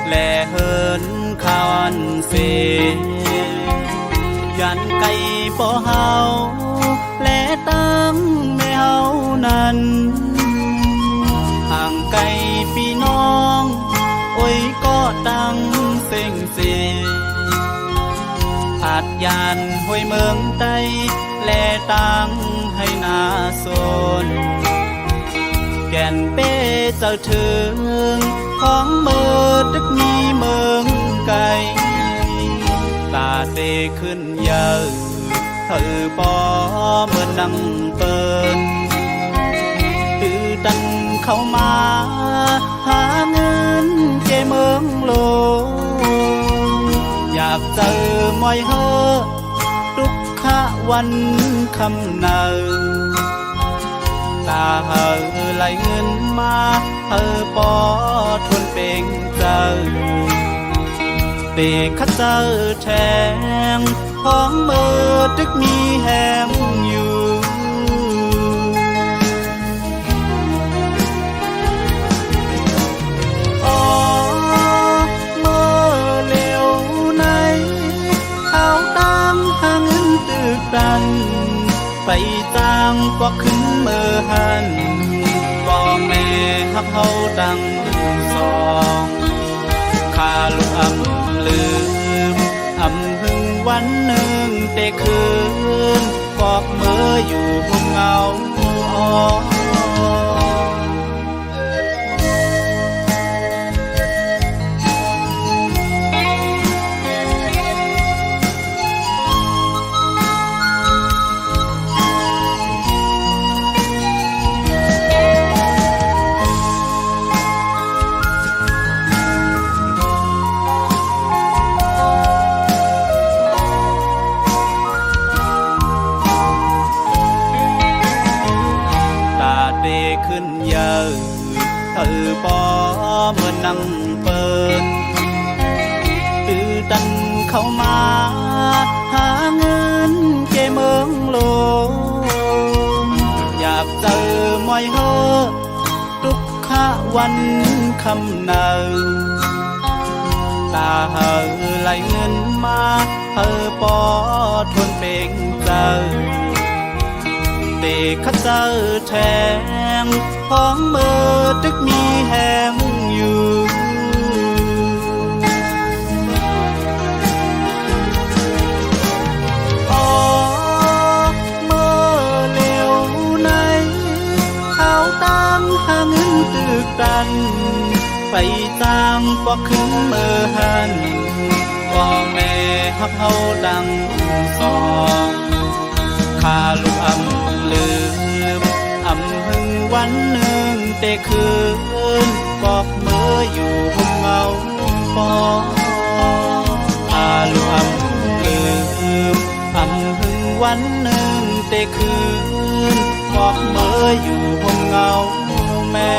และเฮินคาวันเสยันไก่ป่อเฮาและตั้งแม่เฮานั้นห่างไกลพี่น้องโอ้ยก็ตั้งเซ็งเสอาจยานห้วยเมืองใต้และตั้งให้นาโซนแก่นเป้เจ้าถึงของเมื่อตึกมีเมืองไกลตาเตขึ้นเยอะเธอปอเมื่อนั่งเปินตื้อดันเข้ามาหาเงินเจเมืองโลอยากเจอมอยเฮอทุกขะวันคำเนาตาเฮอไหลเงินมาเฮอปอทวนเป่งเจอเตะขัดเจอแทงของเมื่อตึกมีแหมอยู่อ๋อเมื่อเร็วในเอาตั้งหาเงินตึกดันไปจ้างก็ขึ้นเมื่อหันก็แม่ฮักเฮาดังสองข้าลูกอำลืมอำหึงวันหนึ่งแต่คืนบอกเมื่ออยู่บนเงาอ๋อขึ้นเยอะเธอปอเมื่อนั่งเปิดตื้อดันเข้ามาหาเงินเจเมืองโลอยากเจอมอยเฮอทุกขะวันคำเนาตาเฮอไหลเงินมาเธอปอทวนเป่งเจอเตะขัดเจอแทงของเมื่อตึกมีแหมอยู่อ๋อเมื่อเร็วในเขาตั้งหาเงินตึกดันไปจ้างก็ขึ้นเมื่อหันก็แม่ฮักเฮาดังสองข้าลูกอำลืมอำหึงวันหนึ่งแต่คืนบอกเมื่ออยู่บนเงาปอข้าลูกอำลืมอำหึงวันหนึ่งแต่คืนบอกเมื่ออยู่บนเงาแม่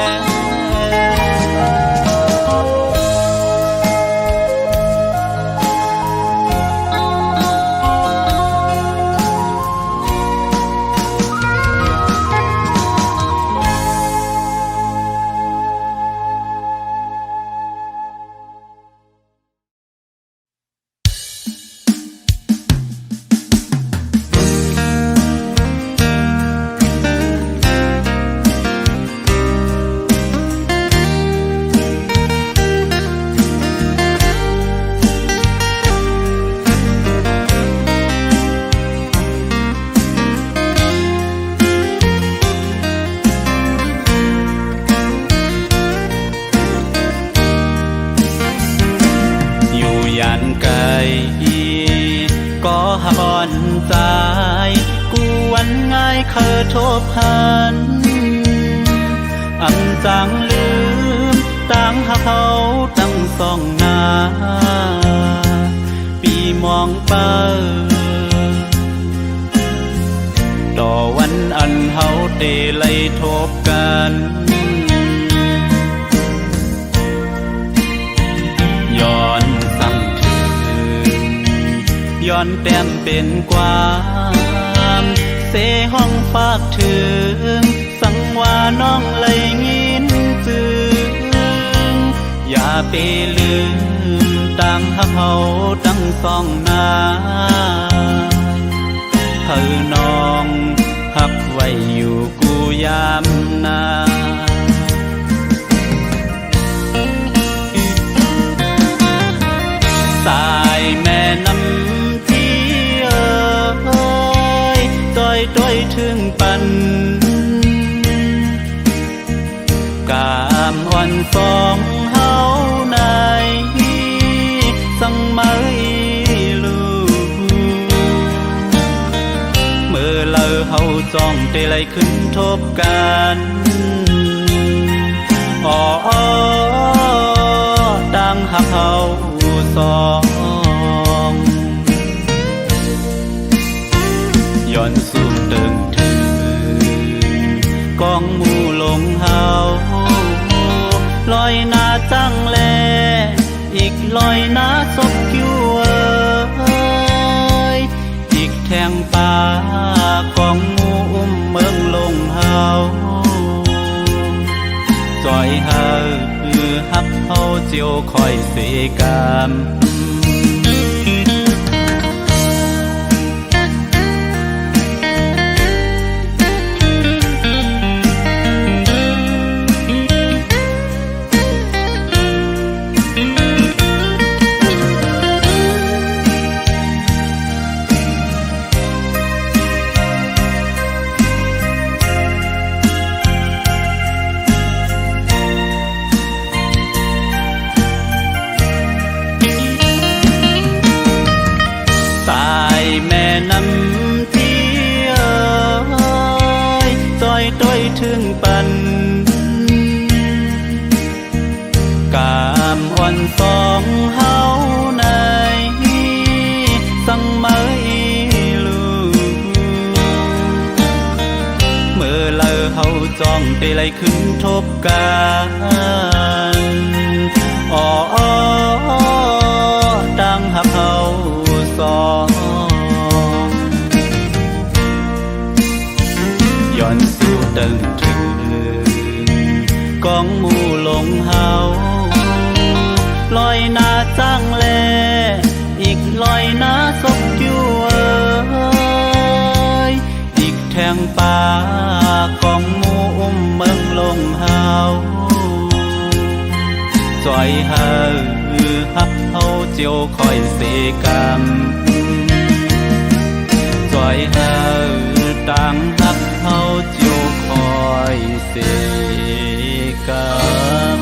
ก็หบอนใจกูวันง่ายเคยทบหันอำจังลืมตั้งหาเขาตั้งสองหน้าปีมองเปิดต่อวันอันเฮาเตไล่ทบกันย้อนสั่งย้อนแต้มเป็นความเสห้องฝากถึงสั่งว่าน้องเลยงินจึงอย ไปลืมต่างหักเฮาตั้งสองนาเธอน้องหักไว้อยู่กูยามนาสายแม่น้ำที่ต้อยต้อยถึงปันกามอ่อนสองเฮาในสังไม่ลูเมื่อเลอเฮาจ้องเตไลขึ้นทบกันอ๋อดังหักเฮาสองย้อนสู่เดิงถึงกองหมู่ลงเฮาลอยหน้าจังแลอีกลอยหน้าศพกิ้วอีกแทงป่ากองหมู่อุ้มเมืองลงเฮาจอยเฮาฮักเฮาเจียวคอยเสกามถึงปันกามอ่อนสองเฮาในสังไม่ลูเมื่อเลอเฮาจ้องเตไลขึ้นทบกันอ๋อดังหักเฮาสองย้อนสู่เดิงถึงกองหมู่ลงเฮาลอยหน้าจังแลอีกลอยหน้าศพกิ้วอีกแทงป่ากองหมู่อุ้มเมืองลงเฮาจอยเฮาฮักเฮาเจียวคอยเสกามจอยเฮาต่างหักเฮาเจียวคอยเสกาม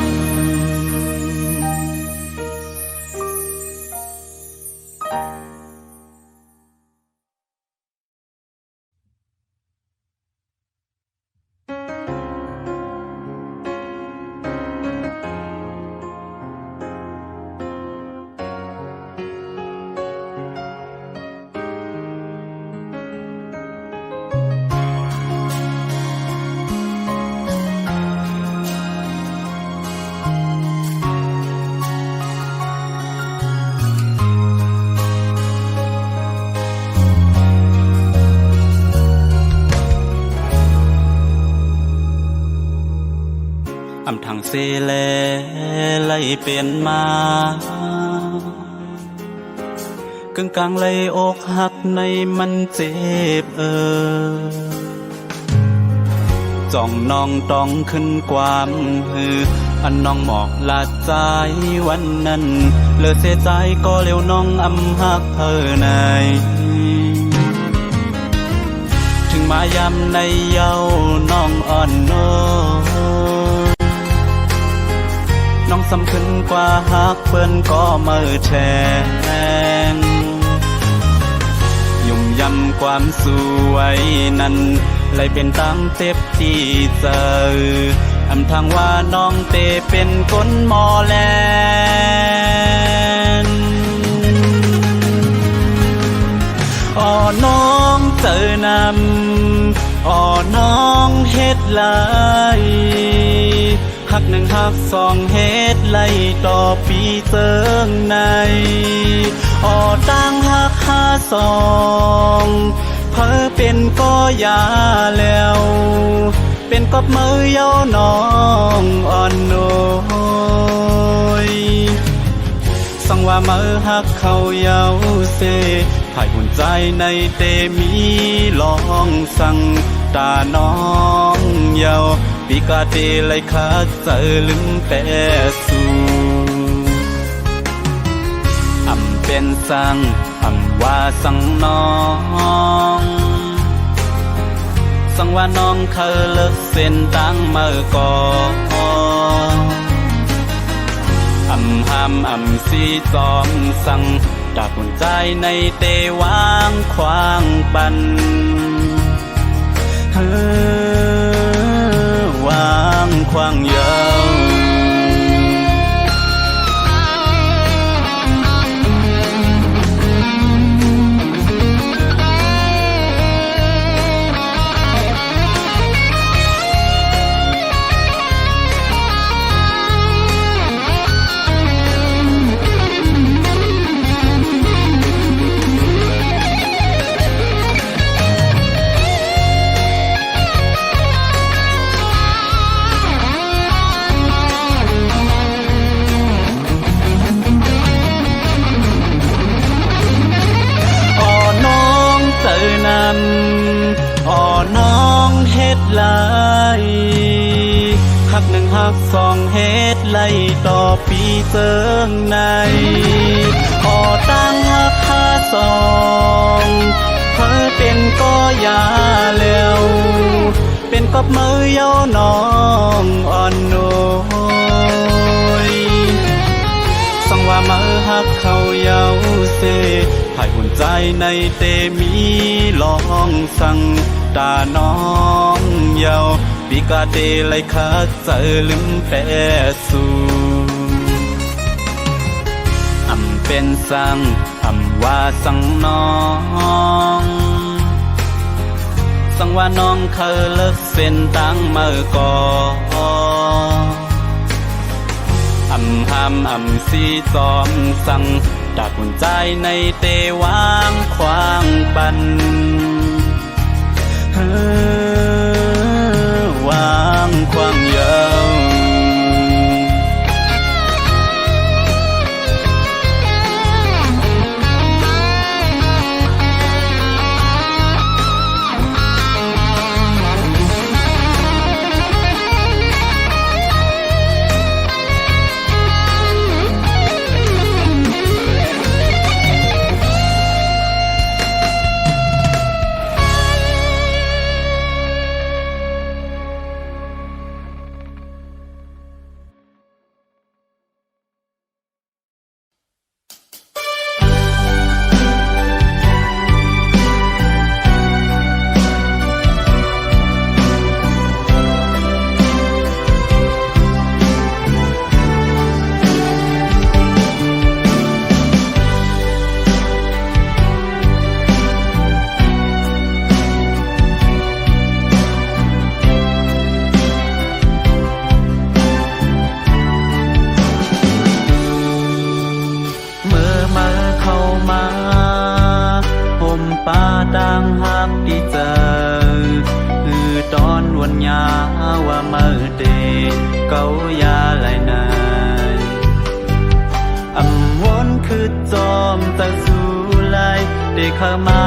อำทางเสแลไล่เปลี่ยนมากึ่งกลางไล่อกหักในมันเจ็บจ้องน้องต้องขึ้นความอันน้องหมอกลาดใจวันนั้นเลิศเสียใจก็เร็วน้องอำหักเธอในถึงมายามในเย้าน้องอ่อนโนน้องสำคัญกว่าฮักเปิ้นก็มือแทงยุ่มยำความสวยนั้นเลยเป็นตั้งเจ็บที่เจออำทางว่าน้องเตเป็นคนหมอแลนอ๋อน้องเจอนำอ๋อน้องเฮ็ดลายหักหนึ่งหักสองเฮ็ดไล่ต่อปีเติงในอ๋อตั้งหักห้าสองเพ้อเป็นก็ยาแล้วเป็นกบมือเย้าน้องอ่อนโนย ว่าเมื่อหักเขาเยาเซภายหุ่นใจในเตมีลองสั่งตาน้องเยาปีกาเตไลคาเจอลืมแต่สูอำเป็นสั่งอำว่าสั่งน้องสั่งว่าน้องเคยเลิกเส้นตั้งเมื่อก่อนอำห้ามอำสีจอมสั่งจากหัวใจในเตวางควางปันวางควางเยาวอ่อน้องเฮ็ดหลายหักหนึ่งหักสองเฮ็ดไล่ต่อปีเจิงในอ่อตั้งหักค่าสองเพิ่เป็นก็ยาแล้วเป็นกบมือเย้าน้องอ่อนโน้ยสั่งว่ามือหักเขาเย้าเซภายหุ่นใจในเตมีลองสั่งตาน้องเยาปีกาเตไลคาเจอลืมแต่สูอำเป็นสั่งอำว่าสั่งน้องสั่งว่าน้องเคยเลิกเส้นตั้งเมื่อก่อนอำห้ามอำสีจอมสั่งจากหัวใจในเตวางควางปันวางควางเยาวป่าต่างหักที่เจอคือตอนวันยาว่าเมื่อเดเกายาไหลนายอำวนคือจอมตะสู้ไหลได้เข้ามา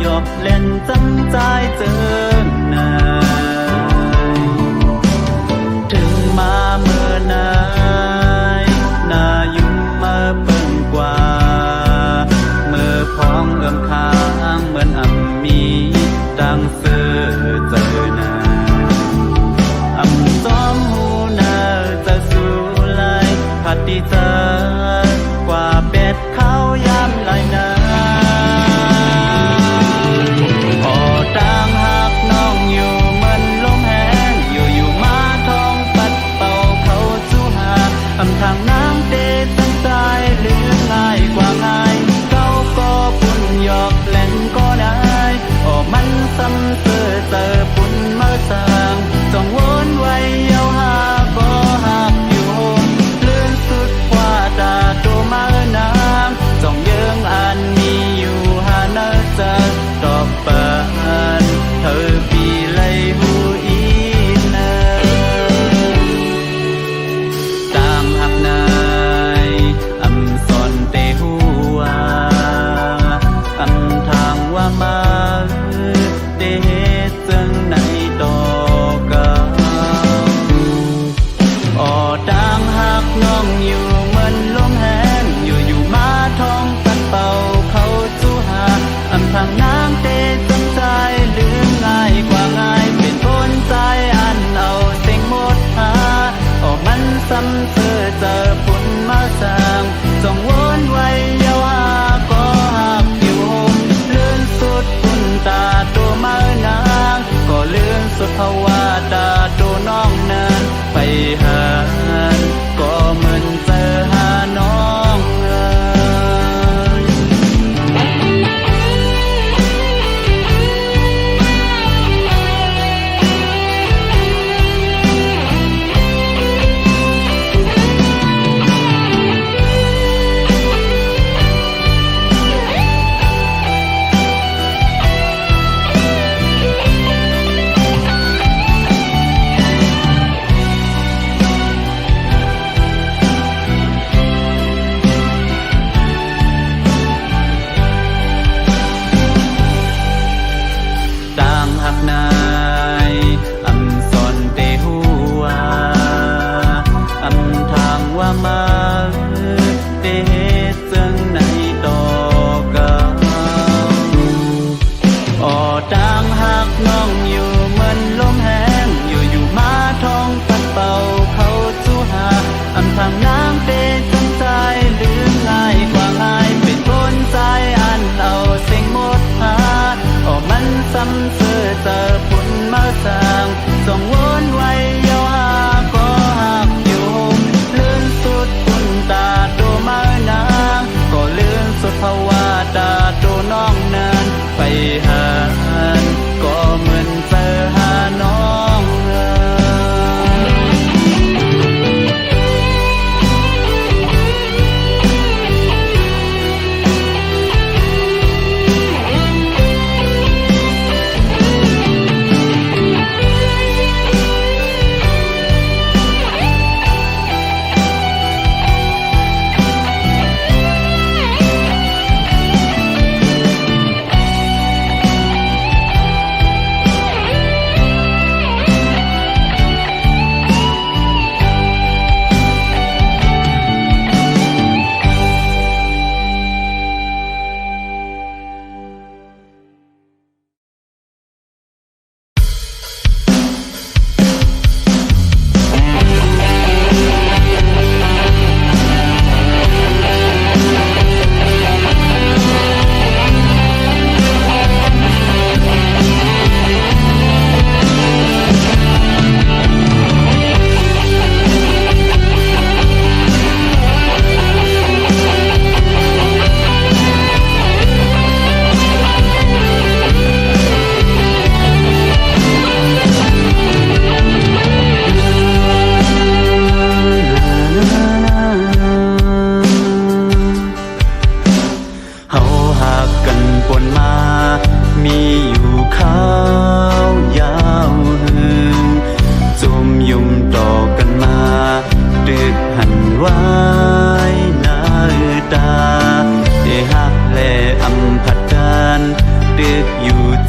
ยอบเล่นจำใจเจอนายถึงมาเมื่อนายนายุ่มมาเปิ่งกว่าพ้องเอื้อมค้างเหมือนอัมมีดังเสือเจอหน้าอำจอมหูนาจะสู้ไล่พัดดีเจอกว่าเป็ดเขายามไหลนาพอต่างหักน้องอยู่เหมือนลมแห้งอยู่มาท้องปัดเป่าเขาจูหาอำทางน้ำเตะตั้งใจหรือง่ายกว่าง่ายหยอกเล่นก็ได้โอ้มันซ้ำเสือเจอปุ่นเมื่อสางจ้องวนไว้เยาหาบ่หักอยู่ลื่นสุดกว่า อยู่เหมือนลมแห้งอยู่มาท้องตัดเป่าเขาจูหาอำทางน้ำเตจำใจลืมง่ายกว่าง่ายเป็นคนใจอันเอาเสียงหมดหาออกมันซ้ำเธอเจอผลมาสร้างจงวนไว้เยาหาก็หักอยู่เลื่อนสุดคุณตาตัวมานางก็เลื่อนสุดภาวะตาตัวน้องนั้นไปหาก็เหมือนเจอหาน้องซ้ำเสือเจอผลมาสร้างจงวนไว้เยาหาก็หักอยู่เลื่อนสุดคุณตาตัวมานางก็เลื่อนสุดภาวะตาตัวน้องนั้นไปหาก็เหมือนเจอหาน้อง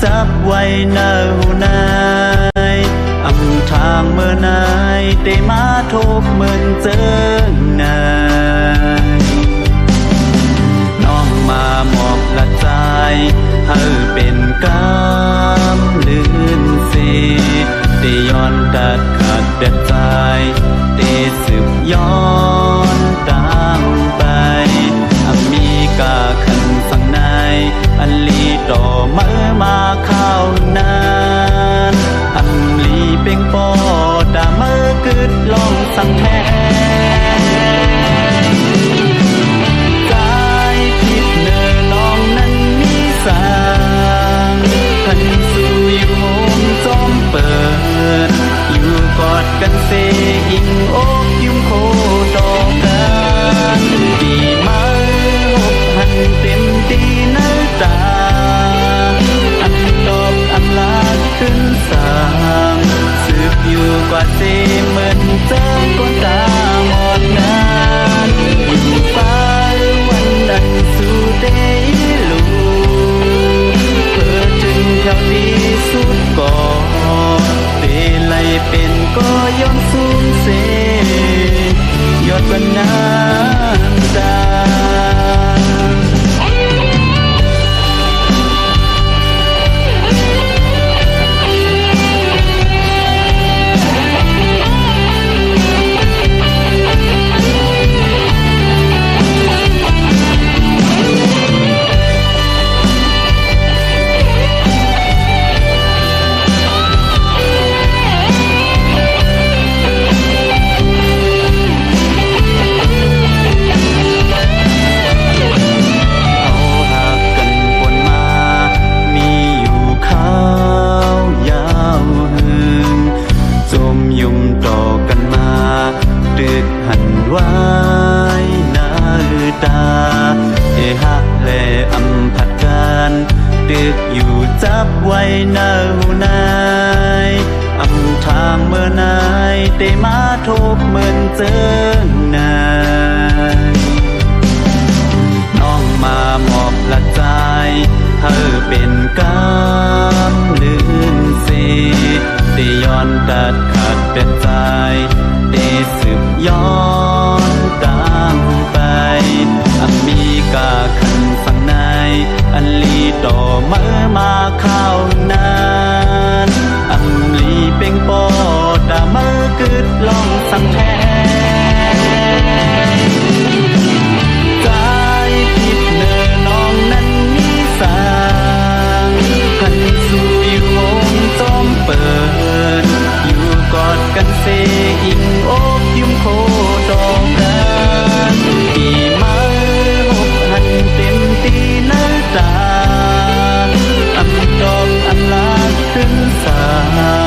จับไว้เนาในอำทางเมื่อนายได้มาทบเหมือนเจอนายน้องมาหมอบละใจให้เป็นกำลื่นสีได้ย้อนดัดขาดเด็ดใจได้สืบย้อนตั้งไปอมีกาขันสังในอันลีต่อเมื่อมาเข้านานอันลีเป่งปอดาเมื่อกึดลองสังแทน ดึกอยู่จับไว้เนานายอำทางเมื่อนายได้มาทบเหมือนเจอนายน้องมามอบละใจเธอเป็นกำลืนเสได้ย้อนตัดขาดเป็นใจได้สืบย้อนตามไปอมีกาขันฝั่งในอันลีต่อเมื่อมาข้าวนานอันลีเป่งปอดาเมื่อกึดลองสั่งแทนใจผิดเนอน้องนั้นมีสางขันสู่อยู่วงจอมเปิดอยู่กอดกันเซอิงโอบยุ่มโคดอกกันปีมาหกหันเต็มตีนาตาอำดอกอำลาขึ้นสา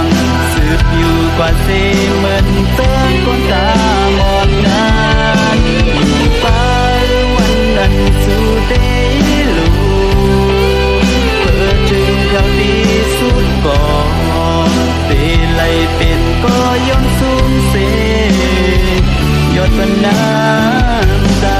งสืบอยู่กว่าเซเหมือนเติมก้นตามอนนานอยู่ไปวันนั้นสู่เดลูเพื่อถึงคราวดีสุดก่อนเตไลเป็นก็ย้อนสูญเสียยอดบรรณาตา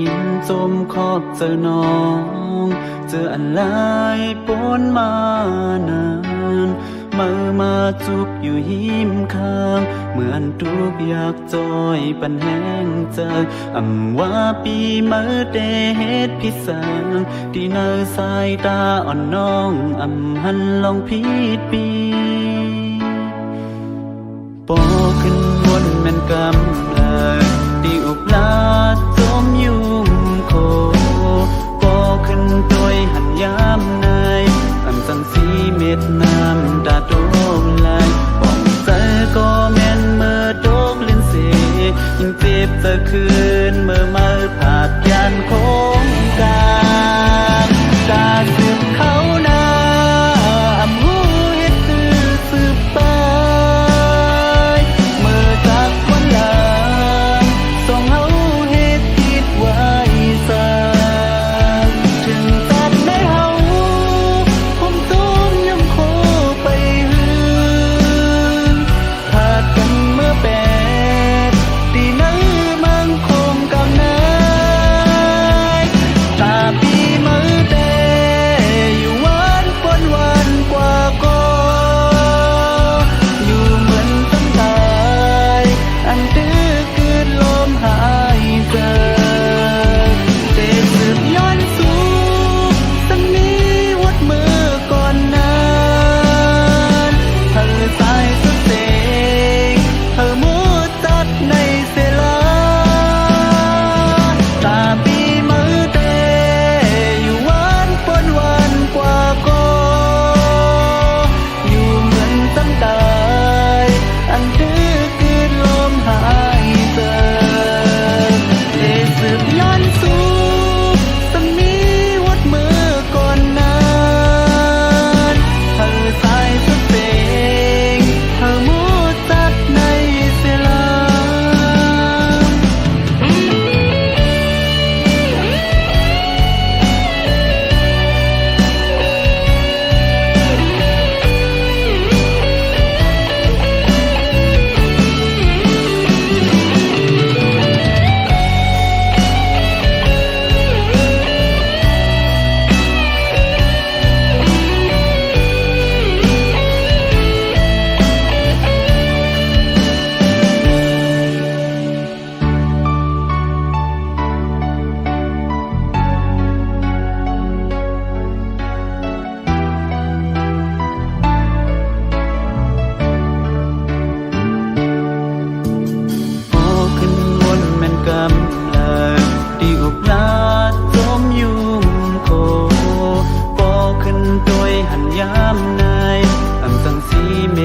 งินจมขอบเจอน้องเจออันหลายปนมานานมาจุกอยู่หิมข้างเหมือนทุกอยากจอยปันแห้งใจอำว่าปีเมื่อเดเหตุพิสางที่เนอสายตาอ่อนน้องอำหันลองผิดปีปอขึ้นบนแม่นกำเลยที่อุบลาจมยุ่งโคปอขึ้นโดยหันยามนายอันสังสีเม็ดน้ำตาโตไหลป้องใจก็แม่นเมื่อโตกเล่นเสยิ่งเจ็บจะคืนเมื่อมาผาดยานโคงการตาสืบเขานาอำหูเฮ็ดสืบไป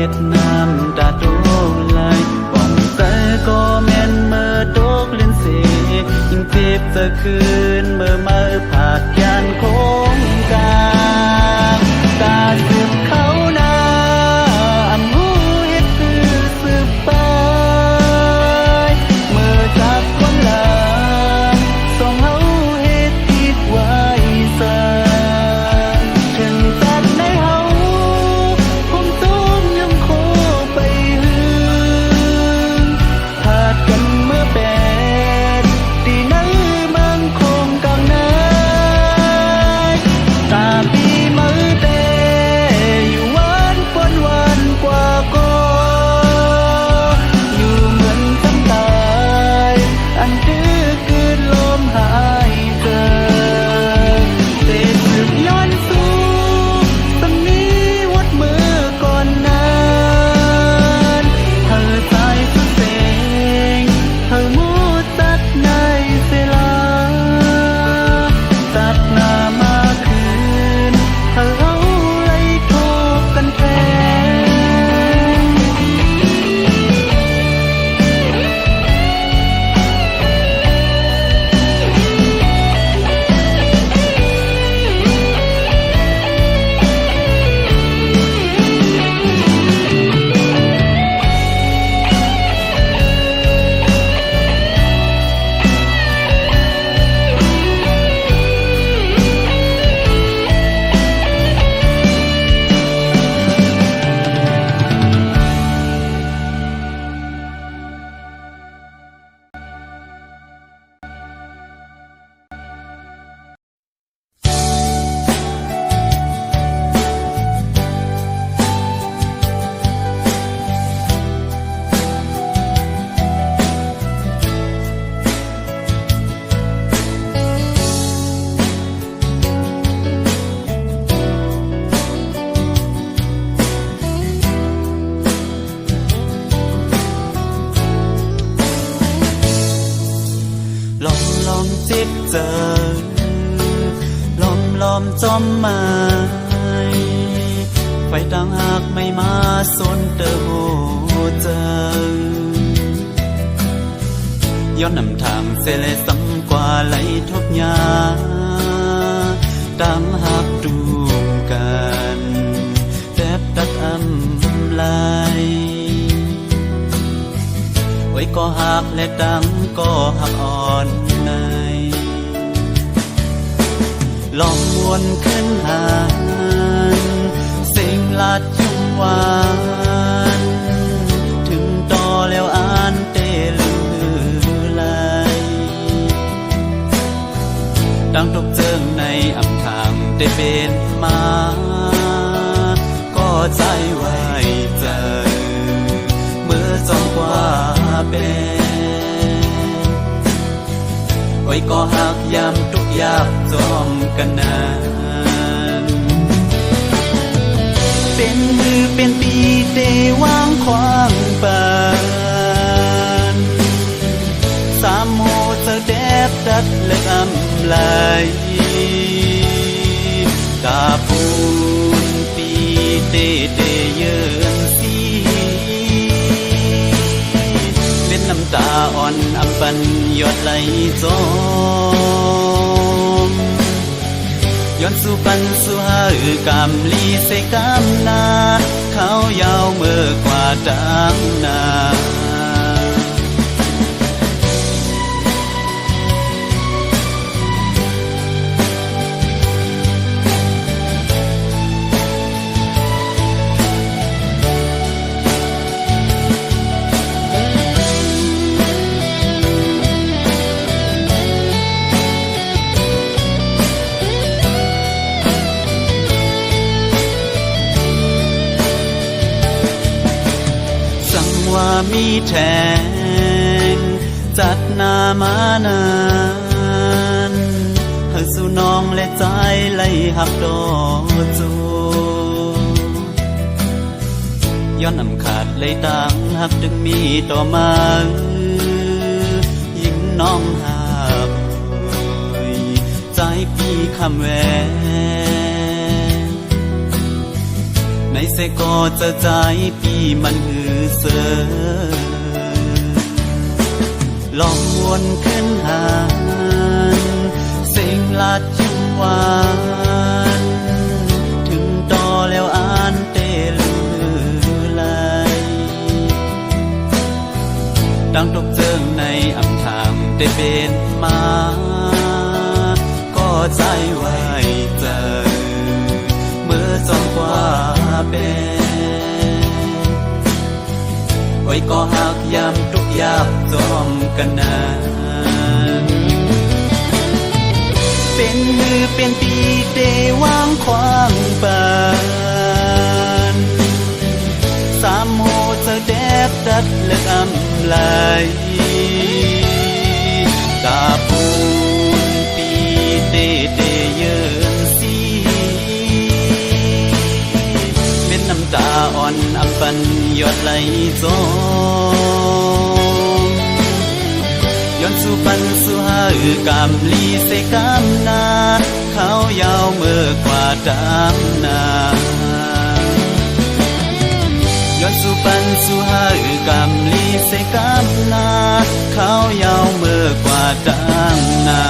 ดน้ำตาตกไหลป่องใจก็แม่นเมื่อตกเล่นเสยิ่งเจ็บจะคืนเมื่อมาผาดยานโค้งกลางตาสืบเขานาอำหูเฮ็ดคือสืบไปเมื่อจากคนลาส่งเฮาเฮ็ดผิดไว้ซะถึงจากในเฮาผมตุ้มยำโคไปหืนผาดกันเมื่อแปดตีนั้นมังคงกำนันตาปีมือเตอยู่วันฝนวันกว่าก็อยู่เหมือนจำตายอันดื้อคืนลมหายใจเศษสึกย้อนสู่ตำนี้วัดมือก่อนนั้นเธอใจสุดเสงเธอมูตัดในเสลาตัดหน้ามาคืนเธอเอาไล่โทษกันแทน ลอมจิตเจอลอมจอมไม้ไฟต่างหากไม่มาสนเตอโหเจอย้อนนำทางเสเลซ้ำกว่าไหลทุกยาต่างหากดูกันแทบตัดอำลายไว้ก็หักและดังก็หักอ่อนในลองวนขึ้นหานสิ่งลาดยุ่มหวานถึงต่อแล้วอ่านเตลือไหลดังทุกเจิงในอำทางได้เป็นมาก็ใจไว้เจอเมื่อจองกว่าไว้ก็หักยามทุกยากจอมกันนานเป็นมือเป็นปีเดวางควางปานสามโหเจอแดดดัดเล็กอำไหลกาปูนปีเดเยือนน้ำตาอ่อนอำปันยอดไหลจมย้อนสู่ปันสู่หากำลีใส่กำนาเขายาวเมื่อกว่าดังนาว่ามีแทงจัดหน้ามานานให้สู่น้องและใจไหลหักดอกจูย้อนอำขาดเลยต่างหักดึงมีต่อมายิ่งน้องหักใจพี่คำแว ในเสก็จะใจปีมันหือเสือลองวนขึ้นหานสิ่งลาดยิ้มหวานถึงต่อแล้วอ่านเตลือไหลดังตกเจิงในอำทางได้เป็นมาก็ใจไว้เจอเมื่อจอมกว่าเป็นไว้ก็หักยามทุกยามจอมกันนานเป็นมือเป็นปีเดวางควางปานสามโหจะแดบดัดและอำไหลกาปูนปีเดยืนสีเป็นน้ำตาอ่อนอำปันยอดไหลจมย้อนสู่ปันสู่หาอือกำลีเสกำนาเขายาวเมื่อกว่าดำนาย้อนสู่ปันสู่หาอือกำลีเสกำนาเขายาวเมื่อกว่าดำนา